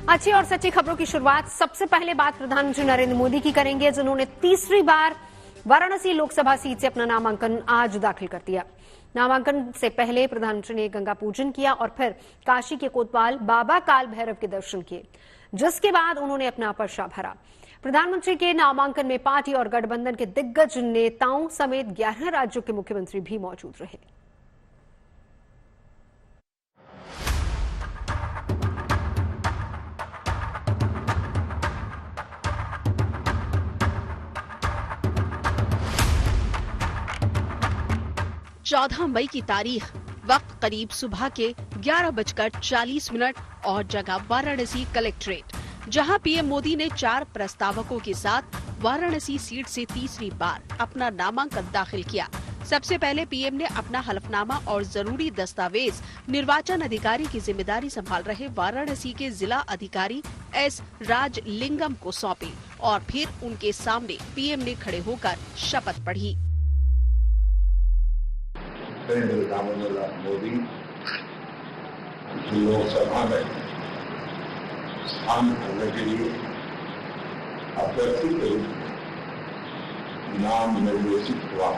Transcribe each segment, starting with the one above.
अच्छी और सच्ची खबरों की शुरुआत सबसे पहले बात प्रधानमंत्री नरेंद्र मोदी की करेंगे, जिन्होंने तीसरी बार वाराणसी लोकसभा सीट से अपना नामांकन आज दाखिल कर दिया। नामांकन से पहले प्रधानमंत्री ने गंगा पूजन किया और फिर काशी के कोतवाल बाबा काल भैरव के दर्शन किए, जिसके बाद उन्होंने अपना पर्चा भरा। प्रधानमंत्री के नामांकन में पार्टी और गठबंधन के दिग्गज नेताओं समेत 11 राज्यों के मुख्यमंत्री भी मौजूद रहे। चौदह मई की तारीख, वक्त करीब सुबह के 11:40 और जगह वाराणसी कलेक्ट्रेट, जहां पीएम मोदी ने 4 प्रस्तावकों के साथ वाराणसी सीट से तीसरी बार अपना नामांकन दाखिल किया। सबसे पहले पीएम ने अपना हलफनामा और जरूरी दस्तावेज निर्वाचन अधिकारी की जिम्मेदारी संभाल रहे वाराणसी के जिला अधिकारी एस राजलिंगम को सौंपी और फिर उनके सामने पीएम ने खड़े होकर शपथ पढ़ी। नरेंद्र दामोदर मोदी लोकसभा में स्थान करने के लिए अभ्यर्थी के रूप में नाम निर्देशित हुआ।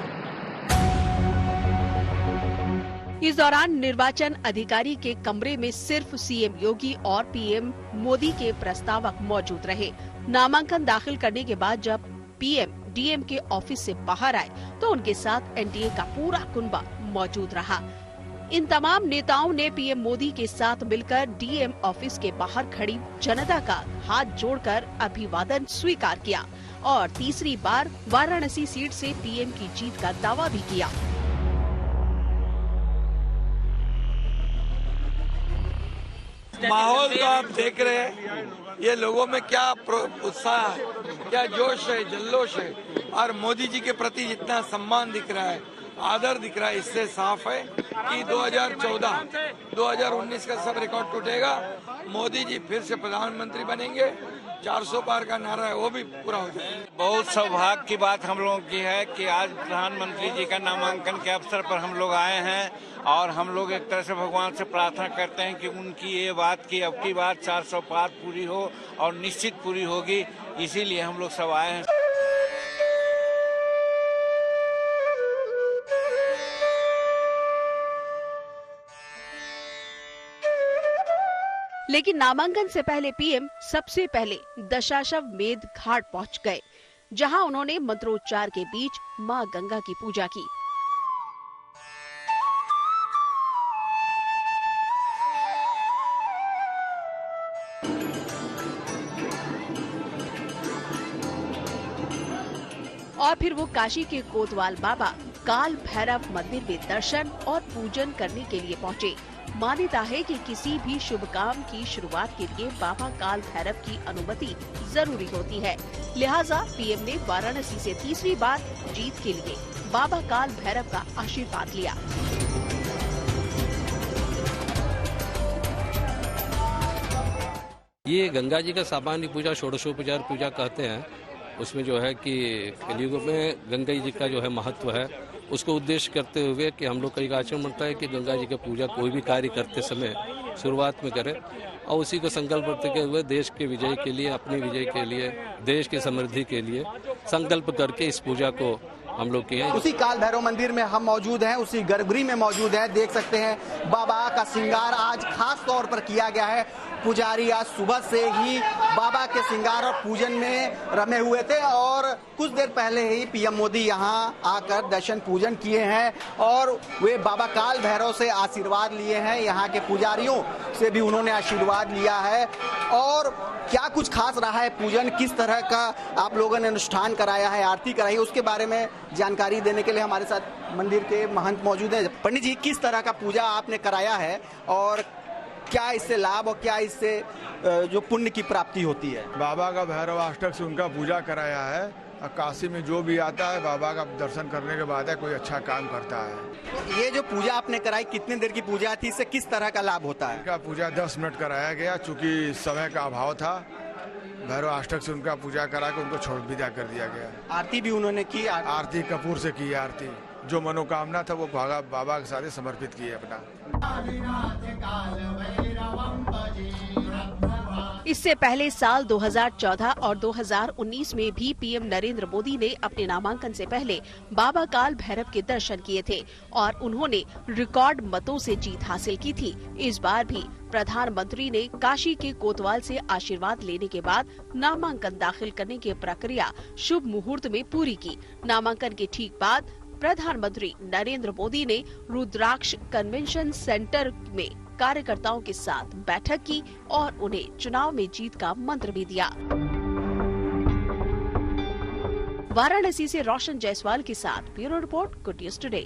इस दौरान निर्वाचन अधिकारी के कमरे में सिर्फ सीएम योगी और पीएम मोदी के प्रस्तावक मौजूद रहे। नामांकन दाखिल करने के बाद जब पीएम डीएम के ऑफिस से बाहर आए तो उनके साथ एनडीए का पूरा कुनबा मौजूद रहा। इन तमाम नेताओं ने पीएम मोदी के साथ मिलकर डीएम ऑफिस के बाहर खड़ी जनता का हाथ जोड़कर अभिवादन स्वीकार किया और तीसरी बार वाराणसी सीट से पीएम की जीत का दावा भी किया। माहौल तो आप देख रहे हैं, ये लोगों में क्या उत्साह है, क्या जोश है, जल्लोष है और मोदी जी के प्रति जितना सम्मान दिख रहा है, आदर दिख रहा है, इससे साफ है कि 2014, 2019 का सब रिकॉर्ड टूटेगा। मोदी जी फिर से प्रधानमंत्री बनेंगे, 400 पार का नारा है वो भी पूरा हो जाएगा। बहुत सौभाग्य की बात हम लोगों की है कि आज प्रधानमंत्री जी का नामांकन के अवसर पर हम लोग आए हैं और हम लोग एक तरह से भगवान से प्रार्थना करते हैं कि उनकी ये बात की अब की बात 400 पार पूरी हो और निश्चित पूरी होगी, इसीलिए हम लोग सब आए हैं। लेकिन नामांकन से पहले पीएम सबसे पहले दशाश्वमेध घाट पहुंच गए, जहां उन्होंने मंत्रोच्चार के बीच मां गंगा की पूजा की। और फिर वो काशी के कोतवाल बाबा काल भैरव मंदिर में दर्शन और पूजन करने के लिए पहुंचे। मान्यता है कि किसी भी शुभ काम की शुरुआत के लिए बाबा काल भैरव की अनुमति जरूरी होती है। लिहाजा पीएम ने वाराणसी से तीसरी बार जीत के लिए बाबा काल भैरव का आशीर्वाद लिया। ये गंगा जी का सामान्य पूजा, षोडशोपचार पूजा कहते हैं। उसमें जो है कि कलयुग में गंगा जी का जो है महत्व है, उसको उद्देश्य करते हुए कि हम लोग का एक आचरण बनता है कि गंगा जी का पूजा कोई भी कार्य करते समय शुरुआत में करें और उसी को संकल्प करते हुए देश के विजय के लिए, अपनी विजय के लिए, देश की समृद्धि के लिए संकल्प करके इस पूजा को हम लोग किए। उसी काल भैरव मंदिर में हम मौजूद हैं, उसी गर्भगृह में मौजूद हैं। देख सकते हैं बाबा का श्रृंगार आज खास तौर पर किया गया है। पुजारी आज सुबह से ही बाबा के श्रृंगार और पूजन में रमे हुए थे और कुछ देर पहले ही पीएम मोदी यहां आकर दर्शन पूजन किए हैं और वे बाबा काल भैरव से आशीर्वाद लिए हैं। यहां के पुजारियों से भी उन्होंने आशीर्वाद लिया है। और क्या कुछ खास रहा है पूजन, किस तरह का आप लोगों ने अनुष्ठान कराया है, आरती कराई है, उसके बारे में जानकारी देने के लिए हमारे साथ मंदिर के महंत मौजूद है। पंडित जी, किस तरह का पूजा आपने कराया है और क्या इससे लाभ और क्या इससे जो पुण्य की प्राप्ति होती है? बाबा का भैरव अष्टक से उनका पूजा कराया है। काशी में जो भी आता है बाबा का दर्शन करने के बाद है कोई अच्छा काम करता है। तो ये जो पूजा आपने कराई, कितने देर की पूजा थी, इससे किस तरह का लाभ होता है? इनका पूजा 10 मिनट कराया गया, चूंकि समय का अभाव था। भैरव अष्टक से उनका पूजा करा के उनको छोड़ विदा कर दिया गया। आरती भी उन्होंने की? आरती कपूर से की। आरती जो मनोकामना था वो बाबा के साथ समर्पित किए अपना। इससे पहले साल 2014 और 2019 में भी पीएम नरेंद्र मोदी ने अपने नामांकन से पहले बाबा काल भैरव के दर्शन किए थे और उन्होंने रिकॉर्ड मतों से जीत हासिल की थी। इस बार भी प्रधानमंत्री ने काशी के कोतवाल से आशीर्वाद लेने के बाद नामांकन दाखिल करने की प्रक्रिया शुभ मुहूर्त में पूरी की। नामांकन के ठीक बाद प्रधानमंत्री नरेंद्र मोदी ने रुद्राक्ष कन्वेंशन सेंटर में कार्यकर्ताओं के साथ बैठक की और उन्हें चुनाव में जीत का मंत्र भी दिया। वाराणसी से रोशन जायसवाल के साथ bureau report, good news today.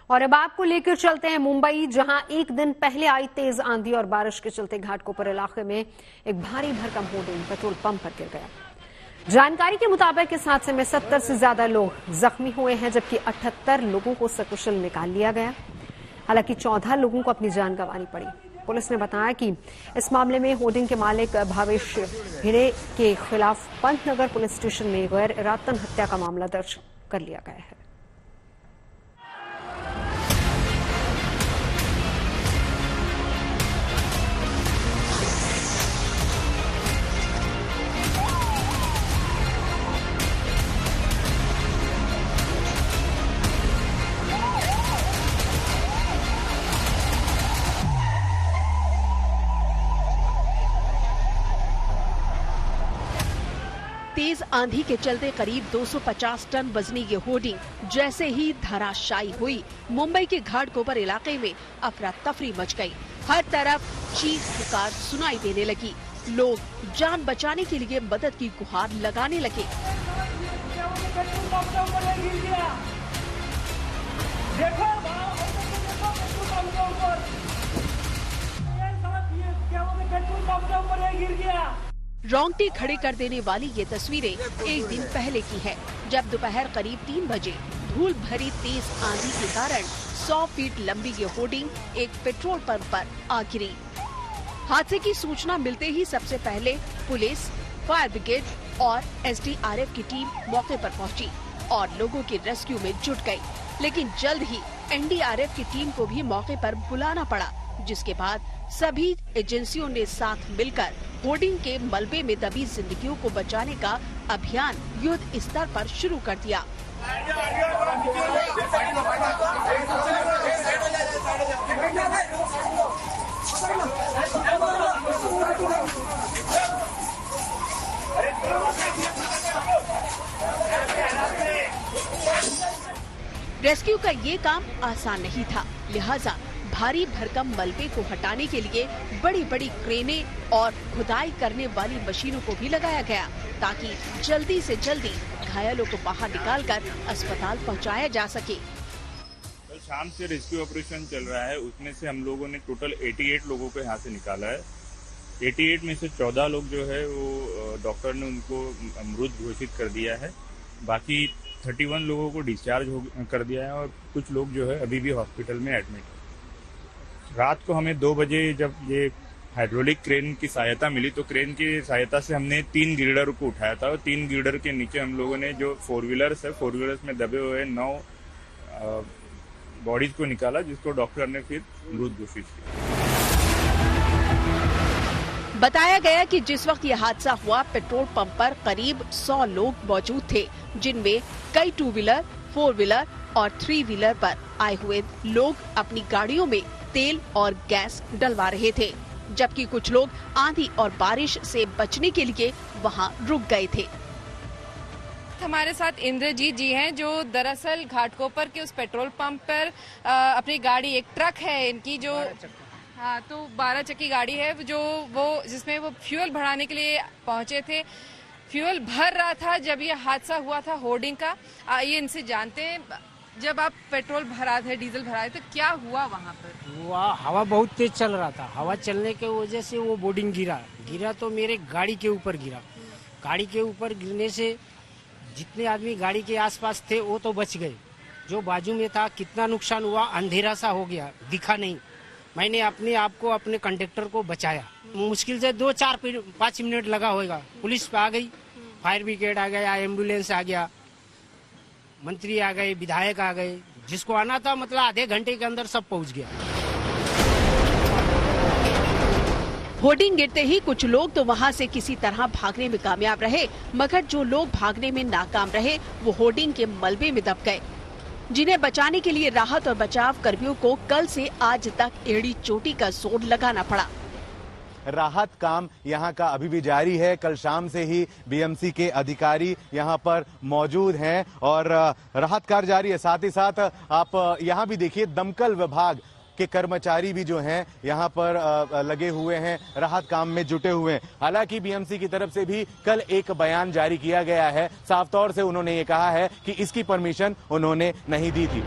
और अब आपको लेकर चलते हैं मुंबई, जहां एक दिन पहले आई तेज आंधी और बारिश के चलते घाटकोपर इलाके में एक भारी भरकम होर्डिंग पेट्रोल पंप पर गिर गया। जानकारी के मुताबिक इस हादसे में 70 से ज्यादा लोग जख्मी हुए हैं, जबकि 78 लोगों को सकुशल निकाल लिया गया। हालांकि 14 लोगों को अपनी जान गंवानी पड़ी। पुलिस ने बताया कि इस मामले में होर्डिंग के मालिक भावेश भिड़े के खिलाफ पंतनगर पुलिस स्टेशन में गैर इरादतन हत्या का मामला दर्ज कर लिया गया है। तेज आंधी के चलते करीब 250 टन वजनी ये होर्डिंग जैसे ही धराशायी हुई, मुंबई के घाटकोपर इलाके में अफरा तफरी मच गई। हर तरफ चीख पुकार सुनाई देने लगी। लोग जान बचाने के लिए मदद की गुहार लगाने लगे। रोंगटे खड़े कर देने वाली ये तस्वीरें एक दिन पहले की है, जब दोपहर करीब 3 बजे धूल भरी तेज आंधी के कारण 100 फीट लंबी ये होर्डिंग एक पेट्रोल पंप पर आ गिरी। हादसे की सूचना मिलते ही सबसे पहले पुलिस, फायर ब्रिगेड और एसडीआरएफ की टीम मौके पर पहुंची और लोगों की रेस्क्यू में जुट गई। लेकिन जल्द ही एनडीआरएफ की टीम को भी मौके पर बुलाना पड़ा, जिसके बाद सभी एजेंसियों ने साथ मिलकर होर्डिंग के मलबे में दबी जिंदगियों को बचाने का अभियान युद्ध स्तर पर शुरू कर दिया। रेस्क्यू का ये काम आसान नहीं था, लिहाजा भारी भरकम मलबे को हटाने के लिए बड़ी बड़ी क्रेनें और खुदाई करने वाली मशीनों को भी लगाया गया, ताकि जल्दी से जल्दी घायलों को बाहर निकालकर अस्पताल पहुंचाया जा सके। कल शाम से रेस्क्यू ऑपरेशन चल रहा है, उसमें से हम लोगों ने टोटल 88 लोगों को यहाँ से निकाला है। 88 में से 14 लोग जो है वो डॉक्टर ने उनको मृत घोषित कर दिया है। बाकी 31 लोगों को डिस्चार्ज कर दिया है और कुछ लोग जो है अभी भी हॉस्पिटल में एडमिट है। रात को हमें 2 बजे जब ये हाइड्रोलिक क्रेन की सहायता मिली, तो क्रेन की सहायता से हमने 3 गिल्डर को उठाया था और 3 गिल्डर के नीचे हम लोगों ने जो 4 व्हीलर्स है, 4 व्हीलर्स में दबे हुए 9 बॉडीज को निकाला, जिसको डॉक्टर ने फिर मृत घोषित किया। बताया गया कि जिस वक्त ये हादसा हुआ, पेट्रोल पंप पर करीब 100 लोग मौजूद थे, जिनमें कई 2 व्हीलर, 4 व्हीलर और 3 व्हीलर पर आए हुए लोग अपनी गाड़ियों में तेल और गैस डलवा रहे थे, जबकि कुछ लोग आंधी और बारिश से बचने के लिए वहां रुक गए थे। हमारे साथ इंद्रजीत जी हैं, जो दरअसल घाटकोपर के उस पेट्रोल पंप पर अपनी गाड़ी, एक ट्रक है इनकी, जो 12 चक्की गाड़ी है, जो जिसमें वो फ्यूल भराने के लिए पहुंचे थे। फ्यूल भर रहा था जब ये हादसा हुआ था होर्डिंग का। आइए इनसे जानते हैं, जब आप पेट्रोल भरा थे, डीजल भरा थे, तो क्या हुआ वहाँ पर? हवा बहुत तेज चल रहा था। हवा चलने के वजह से वो बोर्डिंग गिरा तो मेरे गाड़ी के ऊपर गिरा। गाड़ी के ऊपर गिरने से जितने आदमी गाड़ी के आसपास थे वो तो बच गए, जो बाजू में था कितना नुकसान हुआ, अंधेरा सा हो गया, दिखा नहीं। मैंने अपने आप को, अपने कंडक्टर को बचाया। मुश्किल से 2-4-5 मिनट लगा होगा। पुलिस आ गई, फायर ब्रिगेड आ गया, एम्बुलेंस आ गया, मंत्री आ गए, विधायक आ गए, जिसको आना था मतलब आधे घंटे के अंदर सब पहुंच गया। होर्डिंग गिरते ही कुछ लोग तो वहां से किसी तरह भागने में कामयाब रहे, मगर जो लोग भागने में नाकाम रहे वो होर्डिंग के मलबे में दब गए, जिन्हें बचाने के लिए राहत और बचाव कर्मियों को कल से आज तक एड़ी चोटी का जोर लगाना पड़ा। राहत काम यहां का अभी भी जारी है। कल शाम से ही बीएमसी के अधिकारी यहां पर मौजूद हैं और राहत कार्य जारी है। साथ ही साथ आप यहां भी देखिए दमकल विभाग के कर्मचारी भी जो हैं यहां पर लगे हुए हैं, राहत काम में जुटे हुए हैं। हालांकि बीएमसी की तरफ से भी कल एक बयान जारी किया गया है। साफ तौर से उन्होंने ये कहा है कि इसकी परमिशन उन्होंने नहीं दी थी।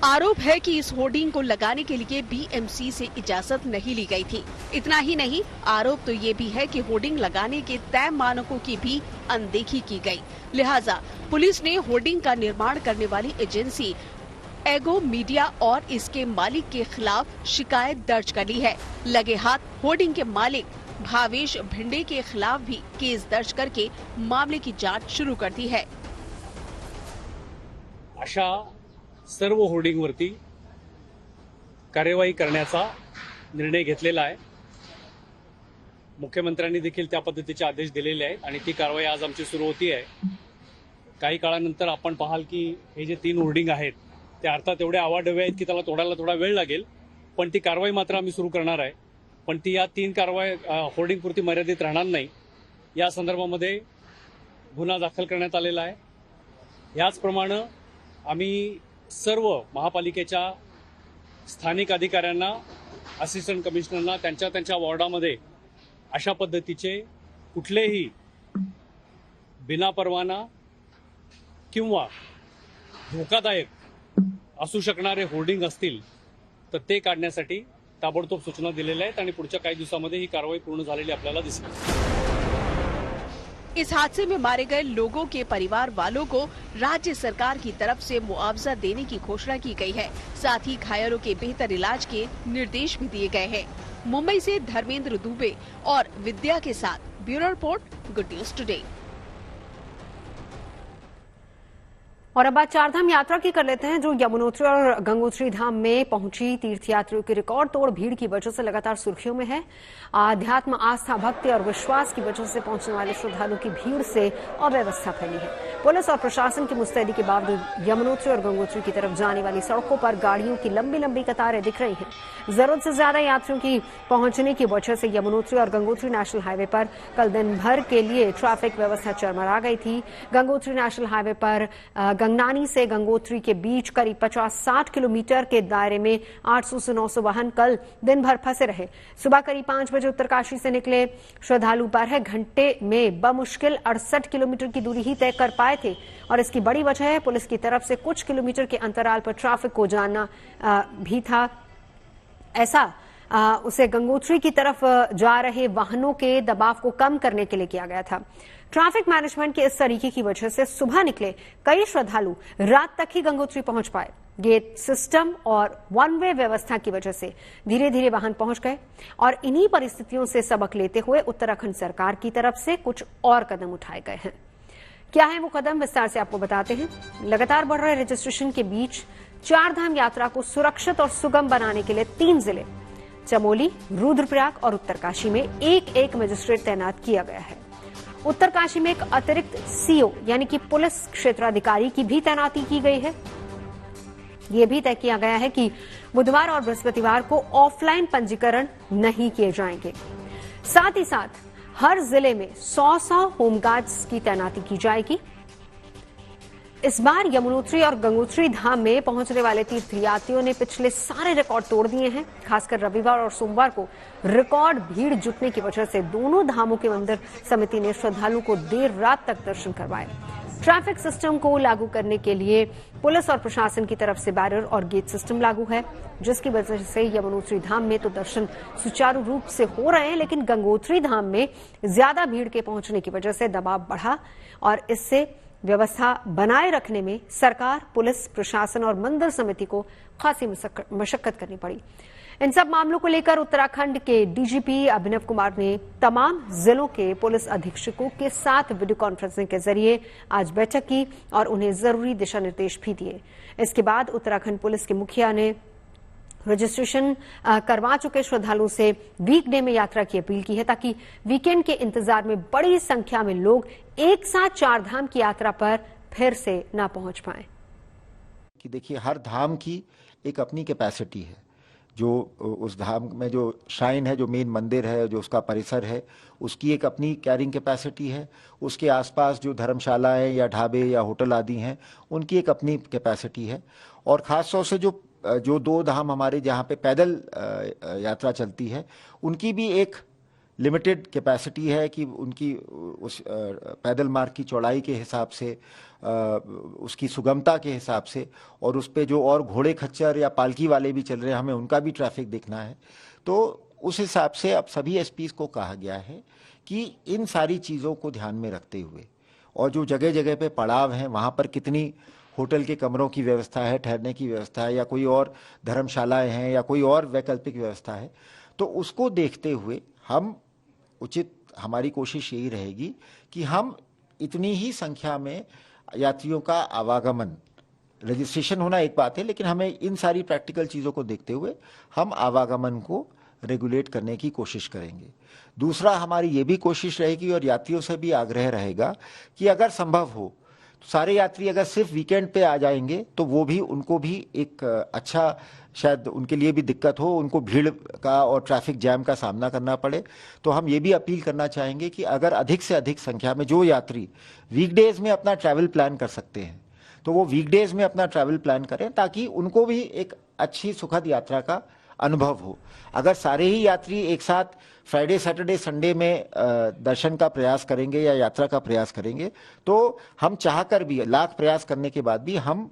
आरोप है कि इस होर्डिंग को लगाने के लिए बीएमसी से इजाजत नहीं ली गई थी। इतना ही नहीं, आरोप तो ये भी है कि होर्डिंग लगाने के तय मानकों की भी अनदेखी की गई। लिहाजा पुलिस ने होर्डिंग का निर्माण करने वाली एजेंसी एगो मीडिया और इसके मालिक के खिलाफ शिकायत दर्ज कर ली है। लगे हाथ होर्डिंग के मालिक भावेश भिंडे के खिलाफ भी केस दर्ज करके मामले की जांच शुरू कर दी है। अशा सर्व होर्डिंगवरती कार्यवाही करण्याचा निर्णय घेतलेला आहे। मुख्यमंत्र्यांनी देखील त्या पद्धतीचे आदेश दिलेले आहेत आणि ती कारवाई आज आमची सुरू होती आहे। काही काळानंतर आपण पाहाल की हे जे 3 होर्डिंग आहेत ते अर्थात एवढे आवाढव्य आहेत की त्याला तोडायला थोडा वेळ लागेल, पण ती कारवाई मात्र आम्ही सुरू करणार आहे। पण ती या 3 कारवाई होर्डिंग पुरती मर्यादित राहणार नाही। या संदर्भामध्ये गुन्हा दाखल करण्यात आलेला आहे। याचप्रमाणे आम्ही सर्व महापालिकेच्या स्थानिक अधिकाऱ्यांना, असिस्टंट कमिशनरना त्यांच्या वॉर्डामध्ये अशा पद्धतीचे कुठलेही बिनापरवाना किंवा धोकादायक असू शकणारे होर्डिंग असतील तर ते काढण्यासाठी ताबडतोब सूचना दिलेल्या आहेत आणि पुढच्या काही दिवसांमध्ये ही कारवाई पूर्ण झालेली आपल्याला दिसेल। इस हादसे में मारे गए लोगों के परिवार वालों को राज्य सरकार की तरफ से मुआवजा देने की घोषणा की गई है। साथ ही घायलों के बेहतर इलाज के निर्देश भी दिए गए हैं। मुंबई से धर्मेंद्र दुबे और विद्या के साथ bureau report, good news today. और अब बात चारधाम यात्रा की कर लेते हैं, जो यमुनोत्री और गंगोत्री धाम में पहुंची तीर्थयात्रियों की रिकॉर्ड तोड़ भीड़ की वजह से लगातार सुर्खियों में है। आध्यात्म, आस्था, भक्ति और विश्वास की वजह से पहुंचने वाले श्रद्धालुओं की भीड़ से अव्यवस्था फैली है। पुलिस और प्रशासन की मुस्तैदी के बावजूद यमुनोत्री और गंगोत्री की तरफ जाने वाली सड़कों पर गाड़ियों की लंबी लंबी कतारें दिख रही हैं। जरूरत से ज्यादा यात्रियों की पहुंचने की वजह से यमुनोत्री और गंगोत्री नेशनल हाईवे पर कल दिन भर के लिए ट्रैफिक व्यवस्था चरमरा गई थी। गंगोत्री नेशनल हाईवे पर गंगनानी से गंगोत्री के बीच करीब 50-60 किलोमीटर के दायरे में 800 से 900 वाहन कल दिन भर फंसे रहे। सुबह करीब 5 बजे उत्तरकाशी से निकले श्रद्धालु 12 घंटे में बमुश्किल 68 किलोमीटर की दूरी ही तय कर पाए थे और इसकी बड़ी वजह है पुलिस की तरफ से कुछ किलोमीटर के अंतराल पर ट्रैफिक को जानना भी था। ऐसा उसे गंगोत्री की तरफ जा रहे वाहनों के दबाव को कम करने के लिए किया गया था। ट्रैफिक मैनेजमेंट के इस तरीके की वजह से सुबह निकले कई श्रद्धालु रात तक ही गंगोत्री पहुंच पाए। गेट सिस्टम और वन वे व्यवस्था की वजह से धीरे धीरे वाहन पहुंच गए और इन्हीं परिस्थितियों से सबक लेते हुए उत्तराखंड सरकार की तरफ से कुछ और कदम उठाए गए हैं। क्या है वो कदम, विस्तार से आपको बताते हैं। लगातार बढ़ रहे रजिस्ट्रेशन के बीच चारधाम यात्रा को सुरक्षित और सुगम बनाने के लिए 3 जिले चमोली, रुद्रप्रयाग और उत्तरकाशी में एक मजिस्ट्रेट तैनात किया गया है। उत्तरकाशी में एक अतिरिक्त सीओ यानी कि पुलिस क्षेत्राधिकारी की भी तैनाती की गई है। यह भी तय किया गया है कि बुधवार और बृहस्पतिवार को ऑफलाइन पंजीकरण नहीं किए जाएंगे। साथ ही साथ हर जिले में 100 होमगार्ड्स की तैनाती की जाएगी। इस बार यमुनोत्री और गंगोत्री धाम में पहुंचने वाले तीर्थयात्रियों ने पिछले सारे रिकॉर्ड तोड़ दिए हैं। खासकर रविवार और सोमवार को रिकॉर्ड भीड़ जुटने की वजह से दोनों धामों के मंदिर समिति ने श्रद्धालुओं को देर रात तक दर्शन करवाए। ट्रैफिक सिस्टम को लागू करने के लिए पुलिस और प्रशासन की तरफ से बैरियर और गेट सिस्टम लागू है, जिसकी वजह से यमुनोत्री धाम में तो दर्शन सुचारू रूप से हो रहे हैं, लेकिन गंगोत्री धाम में ज्यादा भीड़ के पहुंचने की वजह से दबाव बढ़ा और इससे व्यवस्था बनाए रखने में सरकार, पुलिस, प्रशासन और मंदिर समिति को खासी मशक्कत करनी पड़ी। इन सब मामलों को लेकर उत्तराखंड के डीजीपी अभिनव कुमार ने तमाम जिलों के पुलिस अधीक्षकों के साथ वीडियो कॉन्फ्रेंसिंग के जरिए आज बैठक की और उन्हें जरूरी दिशा निर्देश भी दिए। इसके बाद उत्तराखंड पुलिस के मुखिया ने रजिस्ट्रेशन करवा चुके श्रद्धालुओं से वीकडे में यात्रा की अपील की है ताकि वीकेंड के इंतजार में बड़ी संख्या में लोग एक साथ चारधाम की यात्रा पर फिर से न पहुंच पाए। कि देखिए, हर धाम की एक अपनी कैपेसिटी है। जो उस धाम में जो श्राइन है, जो मेन मंदिर है, जो उसका परिसर है, उसकी एक अपनी कैरिंग कैपेसिटी है। उसके आसपास जो धर्मशालाएं या ढाबे या होटल आदि हैं, उनकी एक अपनी कैपेसिटी है। और ख़ास तौर से जो दो धाम हमारे जहाँ पे पैदल यात्रा चलती है, उनकी भी एक लिमिटेड कैपेसिटी है कि उनकी उस पैदल मार्ग की चौड़ाई के हिसाब से, उसकी सुगमता के हिसाब से, और उस पे जो और घोड़े खच्चर या पालकी वाले भी चल रहे हैं, हमें उनका भी ट्रैफिक देखना है। तो उस हिसाब से अब सभी एसपीज को कहा गया है कि इन सारी चीज़ों को ध्यान में रखते हुए, और जो जगह जगह पे पड़ाव हैं वहाँ पर कितनी होटल के कमरों की व्यवस्था है, ठहरने की व्यवस्था है, या कोई और धर्मशालाएँ हैं, या कोई और वैकल्पिक व्यवस्था है, तो उसको देखते हुए हम हमारी कोशिश यही रहेगी कि हम इतनी ही संख्या में यात्रियों का आवागमन, रजिस्ट्रेशन होना एक बात है, लेकिन हमें इन सारी प्रैक्टिकल चीज़ों को देखते हुए हम आवागमन को रेगुलेट करने की कोशिश करेंगे। दूसरा, हमारी ये भी कोशिश रहेगी और यात्रियों से भी आग्रह रहेगा कि अगर संभव हो तो सारे यात्री अगर सिर्फ वीकेंड पे आ जाएंगे तो वो भी, उनको भी एक अच्छा, शायद उनके लिए भी दिक्कत हो, उनको भीड़ का और ट्रैफिक जैम का सामना करना पड़े। तो हम ये भी अपील करना चाहेंगे कि अगर अधिक से अधिक संख्या में जो यात्री वीकडेज में अपना ट्रैवल प्लान कर सकते हैं तो वो वीकडेज में अपना ट्रैवल प्लान करें, ताकि उनको भी एक अच्छी सुखद यात्रा का अनुभव हो। अगर सारे ही यात्री एक साथ फ्राइडे, सैटरडे, संडे में दर्शन का प्रयास करेंगे या यात्रा का प्रयास करेंगे, तो हम चाहकर भी, लाख प्रयास करने के बाद भी हम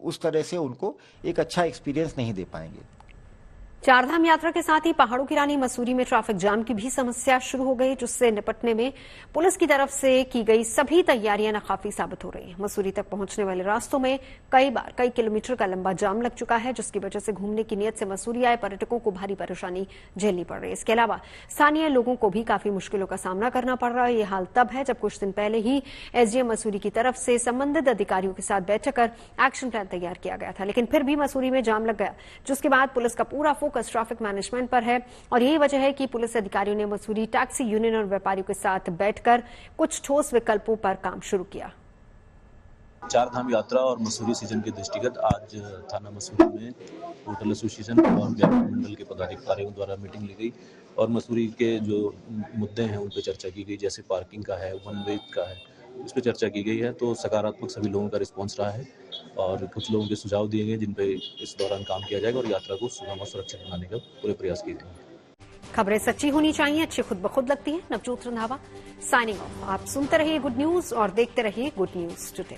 उस तरह से उनको एक अच्छा एक्सपीरियंस नहीं दे पाएंगे। चारधाम यात्रा के साथ ही पहाड़ों की रानी मसूरी में ट्रैफिक जाम की भी समस्या शुरू हो गई, जिससे निपटने में पुलिस की तरफ से की गई सभी तैयारियां नाकाफी साबित हो रही हैं। मसूरी तक पहुंचने वाले रास्तों में कई बार कई किलोमीटर का लंबा जाम लग चुका है, जिसकी वजह से घूमने की नीयत से मसूरी आए पर्यटकों को भारी परेशानी झेलनी पड़ रही है। इसके अलावा स्थानीय लोगों को भी काफी मुश्किलों का सामना करना पड़ रहा है। ये हाल तब है जब कुछ दिन पहले ही एसडीएम मसूरी की तरफ से संबंधित अधिकारियों के साथ बैठक कर एक्शन प्लान तैयार किया गया था, लेकिन फिर भी मसूरी में जाम लग गया, जिसके बाद पुलिस का पूरा फोकस ट्रैफिक मैनेजमेंट पर है। और यही वजह है कि पुलिस अधिकारियों ने मसूरी टैक्सी यूनियन और व्यापारियों के साथ बैठकर कुछ ठोस विकल्पों पर काम शुरू किया। चारधाम यात्रा और मसूरी सीजन के दृष्टिगत आज थाना मसूरी में होटल एसोसिएशन और व्यापार मंडल के पदाधिकारियों द्वारा मीटिंग ली गई और मसूरी के जो मुद्दे हैं उन पर चर्चा की गई, जैसे पार्किंग का है, वन वे का है, इस पर चर्चा की गई है। तो सकारात्मक सभी लोगों का रिस्पॉन्स रहा है और कुछ लोगों के सुझाव दिए गए जिन पे इस दौरान काम किया जाएगा और यात्रा को सुगम और सुरक्षित बनाने का पूरे प्रयास किए जाएंगे। खबरें सच्ची होनी चाहिए, अच्छी खुद ब खुद लगती है। Navjot Randhawa signing off. आप सुनते रहिए गुड न्यूज और देखते रहिए गुड न्यूज टुडे।